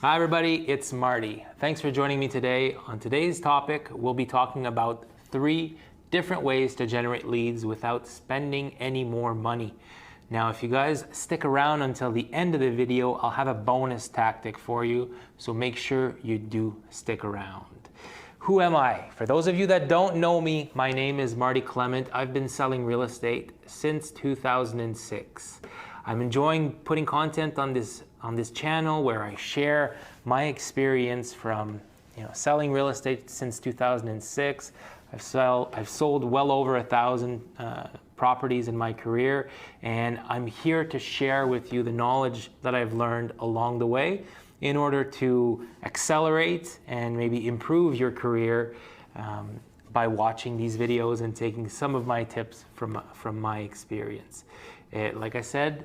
Hi everybody, it's Marty. Thanks for joining me today. On today's topic, we'll be talking about 3 different ways to generate leads without spending any more money. Now, if you guys stick around until the end of the video, I'll have a bonus tactic for you, so make sure you do stick around. Who am I? For those of you that don't know me, my name is Marty Clement. I've been selling real estate since 2006. I'm enjoying putting content on this channel where I share my experience from selling real estate since 2006. I've sold well over 1,000 properties in my career, and I'm here to share with you the knowledge that I've learned along the way in order to accelerate and maybe improve your career by watching these videos and taking some of my tips from my experience. Like I said,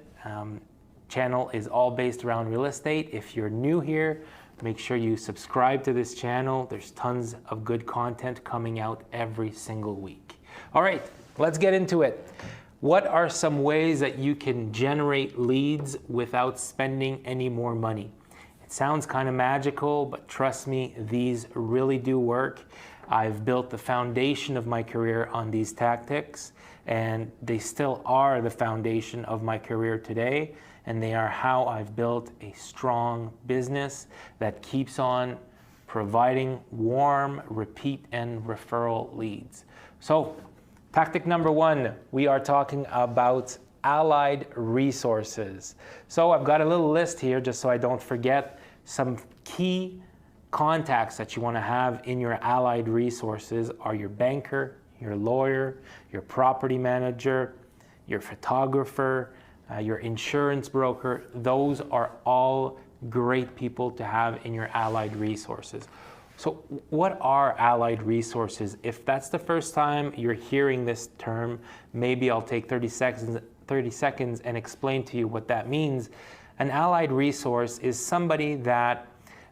channel is all based around real estate. If you're new here, make sure you subscribe to this channel. There's tons of good content coming out every single week. All right, let's get into it. What are some ways that you can generate leads without spending any more money? It sounds kind of magical, but trust me, these really do work. I've built the foundation of my career on these tactics, and they still are the foundation of my career today, and they are how I've built a strong business that keeps on providing warm, repeat, and referral leads. So, tactic number 1, we are talking about allied resources. So I've got a little list here just so I don't forget some key contacts that you want to have in your allied resources are your banker, your lawyer, your property manager, your photographer, your insurance broker. Those are all great people to have in your allied resources. So what are allied resources? If that's the first time you're hearing this term, maybe I'll take 30 seconds and explain to you what that means. An allied resource is somebody that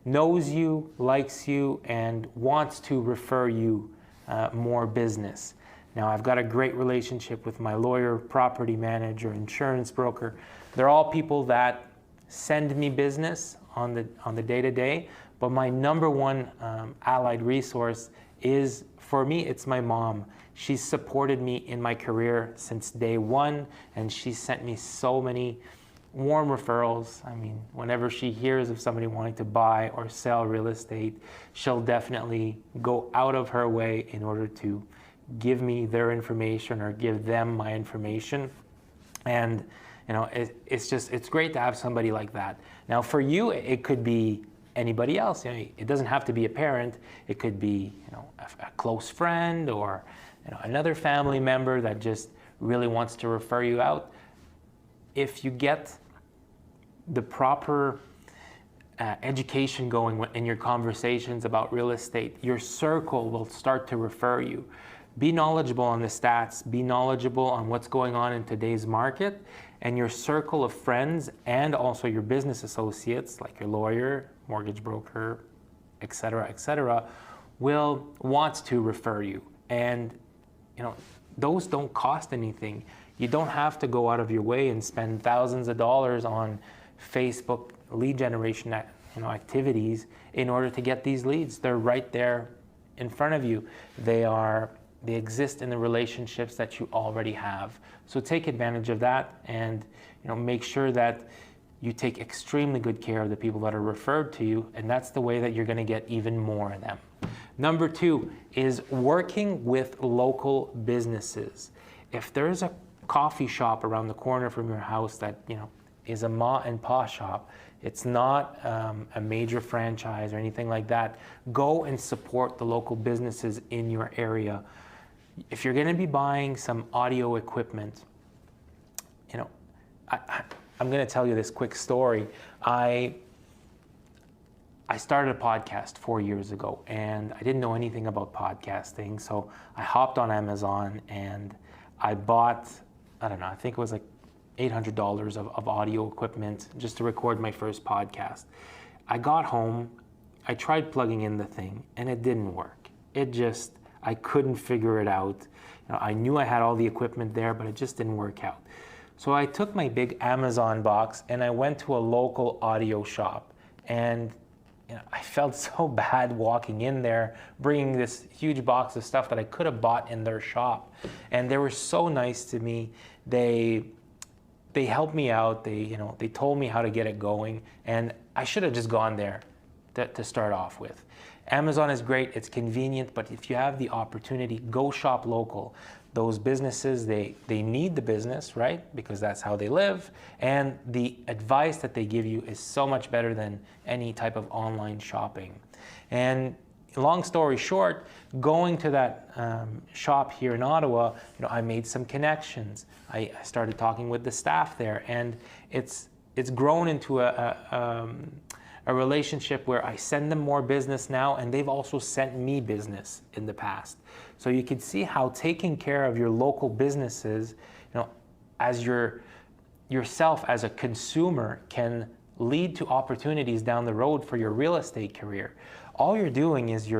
knows you, likes you, and wants to refer you more business. Now, I've got a great relationship with my lawyer, property manager, insurance broker. They're all people that send me business on the day-to-day, but my number one allied resource is, for me, it's my mom. She's supported me in my career since day one, and she sent me so many warm referrals. I mean, whenever she hears of somebody wanting to buy or sell real estate, she'll definitely go out of her way in order to give me their information or give them my information. And it's great to have somebody like that. Now, for you, it could be anybody else. It doesn't have to be a parent. It could be a close friend or another family member that just really wants to refer you out. If you get the proper education going in your conversations about real estate, your circle will start to refer you. Be knowledgeable on the stats, be knowledgeable on what's going on in today's market, and your circle of friends and also your business associates, like your lawyer, mortgage broker, etc., will want to refer you. And those don't cost anything. You don't have to go out of your way and spend thousands of dollars on Facebook lead generation activities in order to get these leads. They're right there in front of you. They exist in the relationships that you already have. So take advantage of that, and make sure that you take extremely good care of the people that are referred to you, and that's the way that you're going to get even more of them. Number 2 is working with local businesses. If there's a coffee shop around the corner from your house that is a ma and pa shop, it's not a major franchise or anything like that, go and support the local businesses in your area. If you're going to be buying some audio equipment, I'm going to tell you this quick story. I started a podcast 4 years ago, and I didn't know anything about podcasting, so I hopped on Amazon and I bought, I think it was like $800 of audio equipment just to record my first podcast. I got home, I tried plugging in the thing, and it didn't work. I couldn't figure it out. I knew I had all the equipment there, but it just didn't work out. So I took my big Amazon box and I went to a local audio shop, and I felt so bad walking in there, bringing this huge box of stuff that I could have bought in their shop. And they were so nice to me. They helped me out. They told me how to get it going, and I should have just gone there to start off with. Amazon is great, it's convenient, but if you have the opportunity, go shop local. Those businesses, they need the business, right? Because that's how they live. And the advice that they give you is so much better than any type of online shopping. And long story short, going to that shop here in Ottawa, I made some connections. I started talking with the staff there, and it's grown into a relationship where I send them more business now, and they've also sent me business in the past. So you can see how taking care of your local businesses, as yourself as a consumer, can lead to opportunities down the road for your real estate career. All you're doing is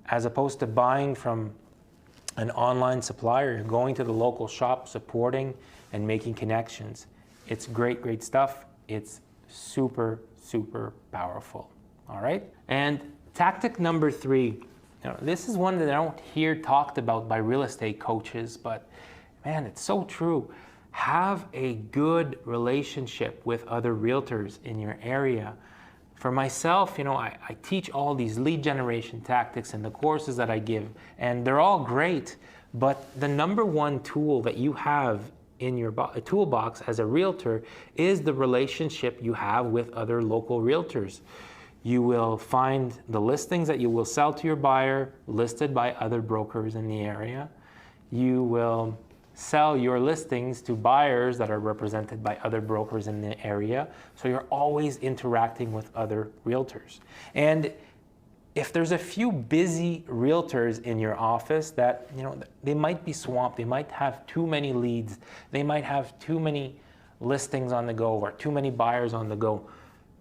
as opposed to buying from an online supplier, you're going to the local shop, supporting and making connections. It's great, great stuff. It's super, super powerful. All right. And tactic number 3, this is one that I don't hear talked about by real estate coaches, but man, it's so true. Have a good relationship with other realtors in your area. For myself, I teach all these lead generation tactics in the courses that I give, and they're all great, but the number one tool that you have in your toolbox as a realtor is the relationship you have with other local realtors. You will find the listings that you will sell to your buyer listed by other brokers in the area. You will sell your listings to buyers that are represented by other brokers in the area. So you're always interacting with other realtors. And if there's a few busy realtors in your office that, they might be swamped, they might have too many leads, they might have too many listings on the go or too many buyers on the go,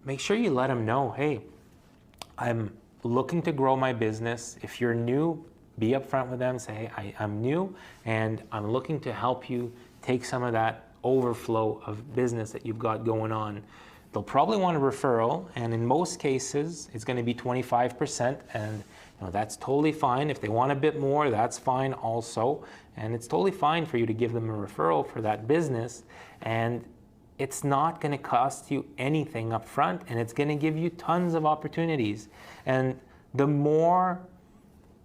make sure you let them know, hey, I'm looking to grow my business. If you're new, be upfront with them, say, hey, I'm new and I'm looking to help you take some of that overflow of business that you've got going on. They'll probably want a referral, and in most cases, it's going to be 25%, and that's totally fine. If they want a bit more, that's fine also, and it's totally fine for you to give them a referral for that business, and it's not going to cost you anything up front, and it's going to give you tons of opportunities. And the more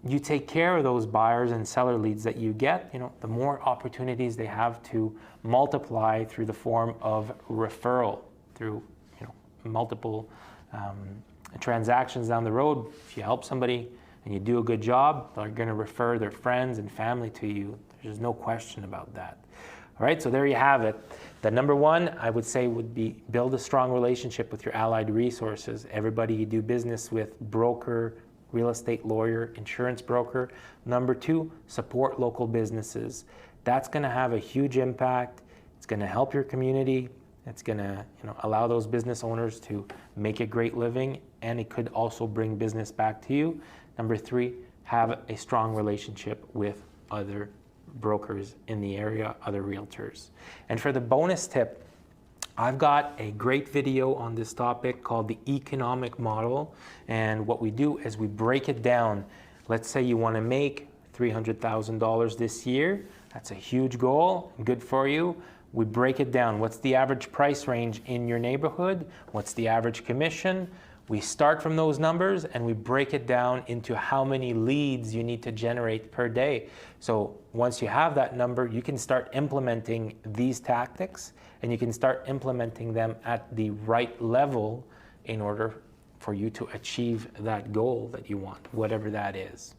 you take care of those buyers and seller leads that you get, the more opportunities they have to multiply through the form of referral, through multiple transactions down the road. If you help somebody and you do a good job, they're going to refer their friends and family to you. There's no question about that. All right, so there you have it. The number 1, I would say, would be build a strong relationship with your allied resources. Everybody you do business with, broker, real estate lawyer, insurance broker. Number 2, support local businesses. That's going to have a huge impact. It's going to help your community. It's going to allow those business owners to make a great living, and it could also bring business back to you. Number 3, have a strong relationship with other brokers in the area, other realtors. And for the bonus tip, I've got a great video on this topic called the economic model, and what we do is we break it down. Let's say you want to make $300,000 this year. That's a huge goal, good for you. We break it down. What's the average price range in your neighborhood? What's the average commission? We start from those numbers and we break it down into how many leads you need to generate per day. So once you have that number, you can start implementing these tactics, and you can start implementing them at the right level in order for you to achieve that goal that you want, whatever that is.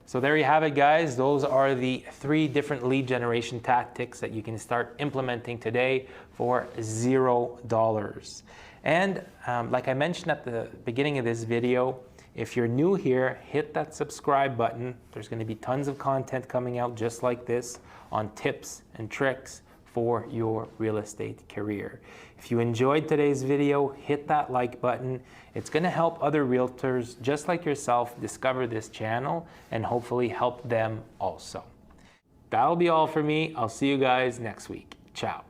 So there you have it, guys. Those are the 3 different lead generation tactics that you can start implementing today for $0. And like I mentioned at the beginning of this video, if you're new here, hit that subscribe button. There's going to be tons of content coming out just like this on tips and tricks for your real estate career. If you enjoyed today's video, hit that like button. It's going to help other realtors just like yourself discover this channel and hopefully help them also. That'll be all for me. I'll see you guys next week. Ciao.